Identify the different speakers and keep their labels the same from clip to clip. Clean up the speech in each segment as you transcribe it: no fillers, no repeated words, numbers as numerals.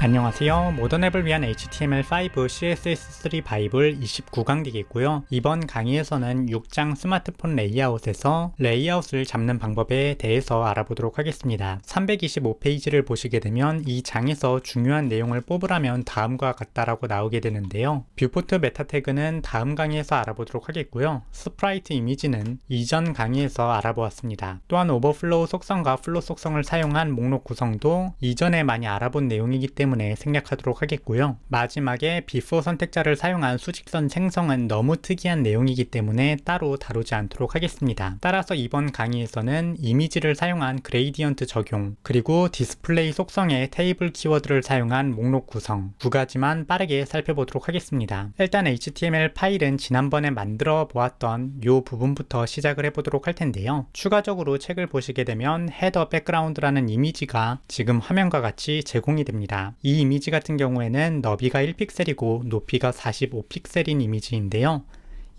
Speaker 1: 안녕하세요. 모던 앱을 위한 HTML5 CSS3 바이블 29강디겠고요. 이번 강의에서는 6장 스마트폰 레이아웃에서 레이아웃을 잡는 방법에 대해서 알아보도록 하겠습니다. 325페이지를 보시게 되면 이 장에서 중요한 내용을 뽑으라면 다음과 같다라고 나오게 되는데요. 뷰포트 메타 태그는 다음 강의에서 알아보도록 하겠고요. 스프라이트 이미지는 이전 강의에서 알아보았습니다. 또한 오버플로우 속성과 플로 속성을 사용한 목록 구성도 이전에 많이 알아본 내용이기 때문에 생략하도록 하겠고요. 마지막에 before 선택자를 사용한 수직선 생성은 너무 특이한 내용이기 때문에 따로 다루지 않도록 하겠습니다. 따라서 이번 강의에서는 이미지를 사용한 그레이디언트 적용, 그리고 디스플레이 속성의 테이블 키워드를 사용한 목록 구성 두 가지만 빠르게 살펴보도록 하겠습니다. 일단 HTML 파일은 지난번에 만들어 보았던 이 부분부터 시작을 해보도록 할 텐데요. 추가적으로 책을 보시게 되면 헤더 백그라운드라는 이미지가 지금 화면과 같이 제공이 됩니다. 이 이미지 같은 경우에는 너비가 1픽셀이고 높이가 45픽셀인 이미지인데요.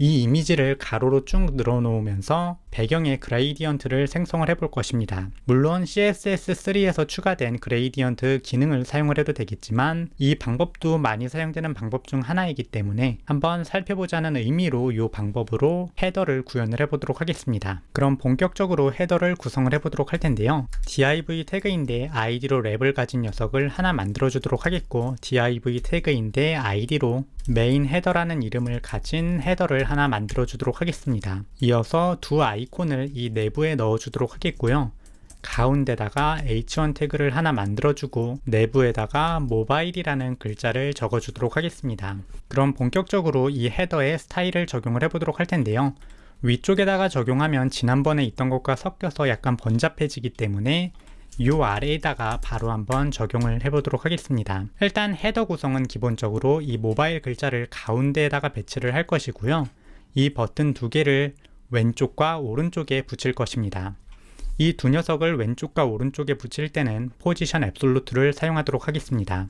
Speaker 1: 이 이미지를 가로로 쭉 늘어놓으면서 배경에 그레이디언트를 생성을 해볼 것입니다. 물론 CSS3에서 추가된 그레이디언트 기능을 사용을 해도 되겠지만 이 방법도 많이 사용되는 방법 중 하나이기 때문에 한번 살펴보자는 의미로 이 방법으로 헤더를 구현을 해보도록 하겠습니다. 그럼 본격적으로 헤더를 구성을 해보도록 할 텐데요. div 태그인데 id로 랩을 가진 녀석을 하나 만들어 주도록 하겠고, div 태그인데 id로 메인 헤더라는 이름을 가진 헤더를 하나 만들어 주도록 하겠습니다. 이어서 두 아이콘을 이 내부에 넣어 주도록 하겠고요. 가운데다가 h1 태그를 하나 만들어 주고 내부에다가 모바일이라는 글자를 적어 주도록 하겠습니다. 그럼 본격적으로 이 헤더에 스타일을 적용을 해보도록 할 텐데요. 위쪽에다가 적용하면 지난번에 있던 것과 섞여서 약간 번잡해지기 때문에 이 아래에다가 바로 한번 적용을 해보도록 하겠습니다. 일단 헤더 구성은 기본적으로 이 모바일 글자를 가운데에다가 배치를 할 것이고요. 이 버튼 두 개를 왼쪽과 오른쪽에 붙일 것입니다. 이 두 녀석을 왼쪽과 오른쪽에 붙일 때는 포지션 앱솔루트를 사용하도록 하겠습니다.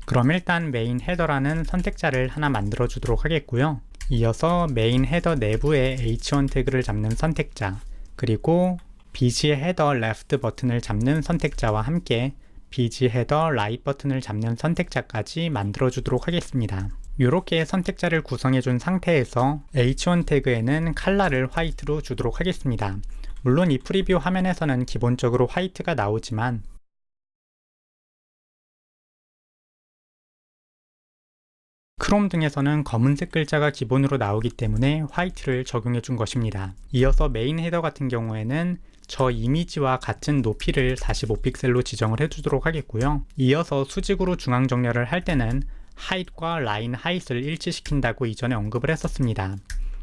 Speaker 1: 그럼 일단 메인 헤더라는 선택자를 하나 만들어 주도록 하겠고요. 이어서 메인 헤더 내부에 h1 태그를 잡는 선택자, 그리고 bg 헤더 레프트 버튼을 잡는 선택자와 함께 bg 헤더 라이트 버튼을 잡는 선택자까지 만들어 주도록 하겠습니다. 이렇게 선택자를 구성해 준 상태에서 h1 태그에는 컬러를 화이트로 주도록 하겠습니다. 물론 이 프리뷰 화면에서는 기본적으로 화이트가 나오지만 크롬 등에서는 검은색 글자가 기본으로 나오기 때문에 화이트를 적용해 준 것입니다. 이어서 메인 헤더 같은 경우에는 저 이미지와 같은 높이를 45픽셀로 지정을 해주도록 하겠고요. 이어서 수직으로 중앙 정렬을 할 때는 하이트과 라인 하이트를 일치시킨다고 이전에 언급을 했었습니다.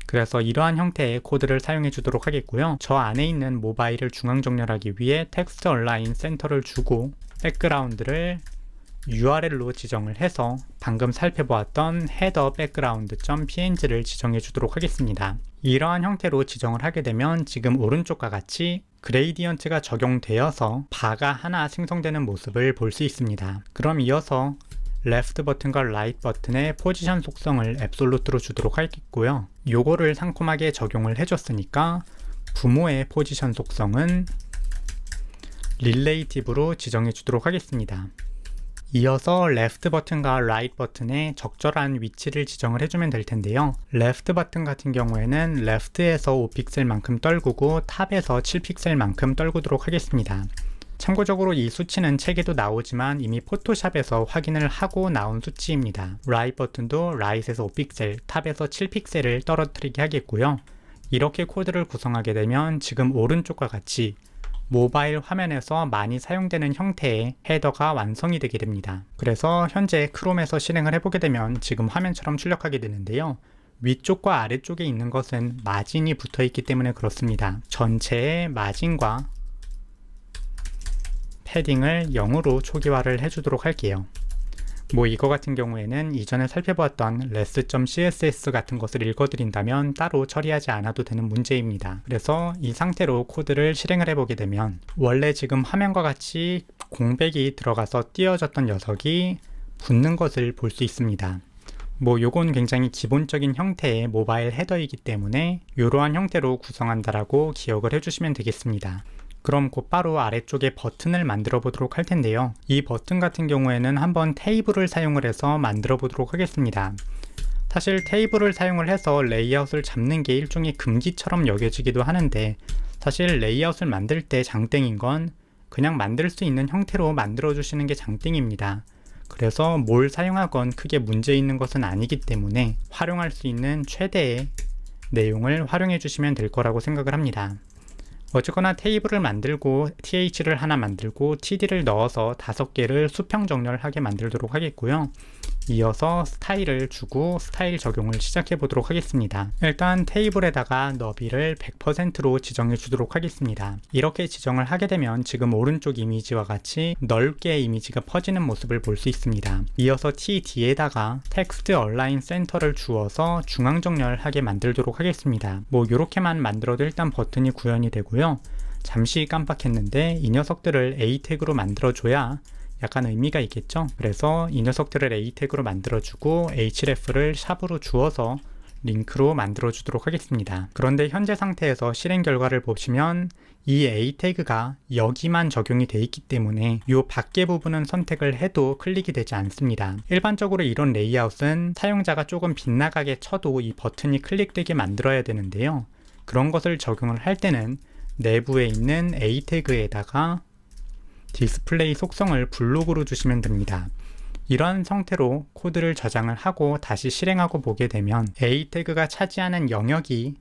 Speaker 1: 그래서 이러한 형태의 코드를 사용해 주도록 하겠고요. 저 안에 있는 모바일을 중앙 정렬하기 위해 텍스트 얼라인 센터를 주고 백그라운드를 URL로 지정을 해서 방금 살펴보았던 header background.png를 지정해 주도록 하겠습니다. 이러한 형태로 지정을 하게 되면 지금 오른쪽과 같이 그레이디언트가 적용되어서 바가 하나 생성되는 모습을 볼 수 있습니다. 그럼 이어서 레프트 버튼과 라이트 버튼의 포지션 속성을 앱솔루트로 주도록 하겠고요. 요거를 상콤하게 적용을 해줬으니까 부모의 포지션 속성은 릴레이티브로 지정해 주도록 하겠습니다. 이어서 레프트 버튼과 라이트 버튼의 적절한 위치를 지정을 해주면 될 텐데요. 레프트 버튼 같은 경우에는 레프트에서 5픽셀만큼 떨구고 탑에서 7픽셀만큼 떨구도록 하겠습니다. 참고적으로 이 수치는 책에도 나오지만 이미 포토샵에서 확인을 하고 나온 수치입니다. 라이트 버튼도 라이트에서 5픽셀, 탑에서 7픽셀을 떨어뜨리게 하겠고요. 이렇게 코드를 구성하게 되면 지금 오른쪽과 같이 모바일 화면에서 많이 사용되는 형태의 헤더가 완성이 되게 됩니다. 그래서 현재 크롬에서 실행을 해보게 되면 지금 화면처럼 출력하게 되는데요. 위쪽과 아래쪽에 있는 것은 마진이 붙어 있기 때문에 그렇습니다. 전체의 마진과 패딩을 0으로 초기화를 해주도록 할게요. 이거 같은 경우에는 이전에 살펴보았던 res.css 같은 것을 읽어드린다면 따로 처리하지 않아도 되는 문제입니다. 그래서 이 상태로 코드를 실행을 해보게 되면 원래 지금 화면과 같이 공백이 들어가서 띄어졌던 녀석이 붙는 것을 볼 수 있습니다. 요건 굉장히 기본적인 형태의 모바일 헤더이기 때문에 이러한 형태로 구성한다라고 기억을 해주시면 되겠습니다. 그럼 곧바로 아래쪽에 버튼을 만들어 보도록 할 텐데요. 이 버튼 같은 경우에는 한번 테이블을 사용을 해서 만들어 보도록 하겠습니다. 사실 테이블을 사용을 해서 레이아웃을 잡는 게 일종의 금기처럼 여겨지기도 하는데, 사실 레이아웃을 만들 때 장땡인 건 그냥 만들 수 있는 형태로 만들어 주시는 게 장땡입니다. 그래서 뭘 사용하건 크게 문제 있는 것은 아니기 때문에 활용할 수 있는 최대의 내용을 활용해 주시면 될 거라고 생각을 합니다. 어쨌거나 테이블을 만들고 th를 하나 만들고 td를 넣어서 5개를 수평 정렬하게 만들도록 하겠고요. 이어서 스타일을 주고 스타일 적용을 시작해 보도록 하겠습니다. 일단 테이블에다가 너비를 100%로 지정해 주도록 하겠습니다. 이렇게 지정을 하게 되면 지금 오른쪽 이미지와 같이 넓게 이미지가 퍼지는 모습을 볼 수 있습니다. 이어서 td에다가 텍스트 얼라인 센터를 주어서 중앙 정렬하게 만들도록 하겠습니다. 이렇게만 만들어도 일단 버튼이 구현이 되고요. 잠시 깜빡했는데 이 녀석들을 A 태그로 만들어줘야 약간 의미가 있겠죠. 그래서 이 녀석들을 A 태그로 만들어주고 href를 샵으로 주어서 링크로 만들어 주도록 하겠습니다. 그런데 현재 상태에서 실행 결과를 보시면 이 A 태그가 여기만 적용이 되어 있기 때문에 이 밖의 부분은 선택을 해도 클릭이 되지 않습니다. 일반적으로 이런 레이아웃은 사용자가 조금 빗나가게 쳐도 이 버튼이 클릭되게 만들어야 되는데요. 그런 것을 적용을 할 때는 내부에 있는 A 태그에다가 디스플레이 속성을 블록으로 주시면 됩니다. 이런 형태로 코드를 저장을 하고 다시 실행하고 보게 되면 A 태그가 차지하는 영역이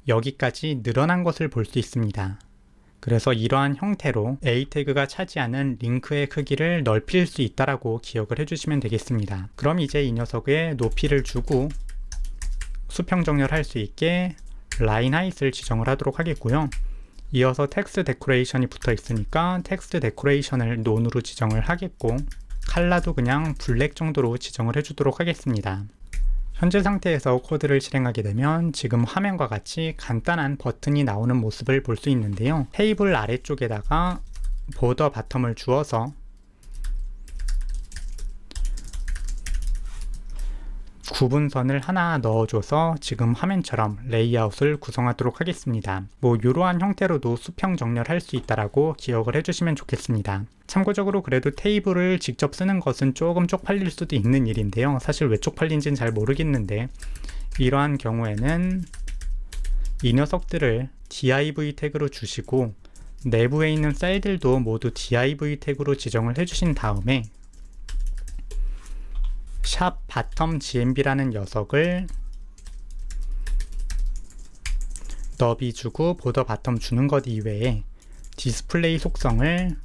Speaker 1: 여기까지 늘어난 것을 볼 수 있습니다. 그래서 이러한 형태로 A 태그가 차지하는 링크의 크기를 넓힐 수 있다라고 기억을 해주시면 되겠습니다. 그럼 이제 이 녀석에 높이를 주고 수평 정렬할 수 있게 라인 하이트를 지정을 하도록 하겠고요. 이어서 텍스트 데코레이션이 붙어 있으니까 텍스트 데코레이션을 논으로 지정을 하겠고, 컬러도 그냥 블랙 정도로 지정을 해주도록 하겠습니다. 현재 상태에서 코드를 실행하게 되면 지금 화면과 같이 간단한 버튼이 나오는 모습을 볼 수 있는데요. 테이블 아래쪽에다가 보더 바텀을 주어서 구분선을 하나 넣어줘서 지금 화면처럼 레이아웃을 구성하도록 하겠습니다. 이러한 형태로도 수평 정렬할 수 있다라고 기억을 해주시면 좋겠습니다. 참고적으로 그래도 테이블을 직접 쓰는 것은 조금 쪽팔릴 수도 있는 일인데요. 사실 왜 쪽팔린지는 잘 모르겠는데, 이러한 경우에는 이 녀석들을 div 태그로 주시고 내부에 있는 셀들도 모두 div 태그로 지정을 해주신 다음에 샵 바텀 gmb라는 녀석을 너비 주고 보더 바텀 주는 것 이외에 디스플레이 속성을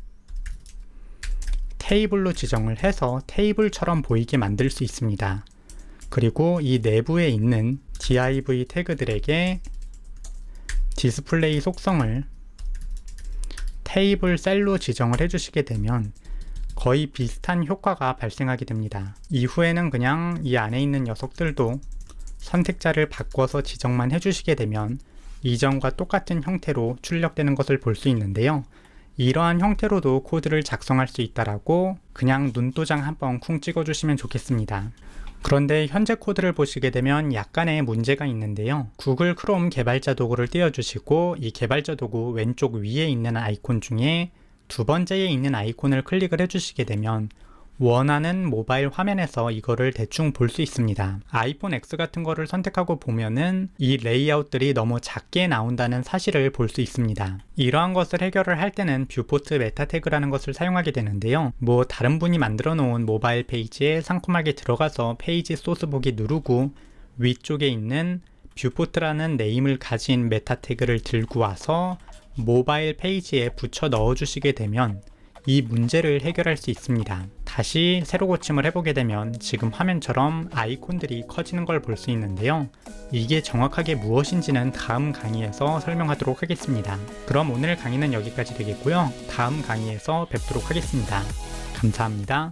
Speaker 1: 테이블로 지정을 해서 테이블처럼 보이게 만들 수 있습니다. 그리고 이 내부에 있는 div 태그들에게 디스플레이 속성을 테이블 셀로 지정을 해주시게 되면 거의 비슷한 효과가 발생하게 됩니다. 이후에는 그냥 이 안에 있는 녀석들도 선택자를 바꿔서 지정만 해주시게 되면 이전과 똑같은 형태로 출력되는 것을 볼 수 있는데요. 이러한 형태로도 코드를 작성할 수 있다라고 그냥 눈도장 한번 쿵 찍어주시면 좋겠습니다. 그런데 현재 코드를 보시게 되면 약간의 문제가 있는데요. 구글 크롬 개발자 도구를 띄워주시고 이 개발자 도구 왼쪽 위에 있는 아이콘 중에 두 번째에 있는 아이콘을 클릭을 해주시게 되면 원하는 모바일 화면에서 이거를 대충 볼 수 있습니다. 아이폰 X 같은 거를 선택하고 보면은 이 레이아웃들이 너무 작게 나온다는 사실을 볼 수 있습니다. 이러한 것을 해결을 할 때는 뷰포트 메타 태그라는 것을 사용하게 되는데요. 다른 분이 만들어 놓은 모바일 페이지에 상큼하게 들어가서 페이지 소스 보기 누르고 위쪽에 있는 뷰포트라는 네임을 가진 메타 태그를 들고 와서 모바일 페이지에 붙여 넣어주시게 되면 이 문제를 해결할 수 있습니다. 다시 새로 고침을 해보게 되면 지금 화면처럼 아이콘들이 커지는 걸 볼 수 있는데요. 이게 정확하게 무엇인지는 다음 강의에서 설명하도록 하겠습니다. 그럼 오늘 강의는 여기까지 되겠고요. 다음 강의에서 뵙도록 하겠습니다. 감사합니다.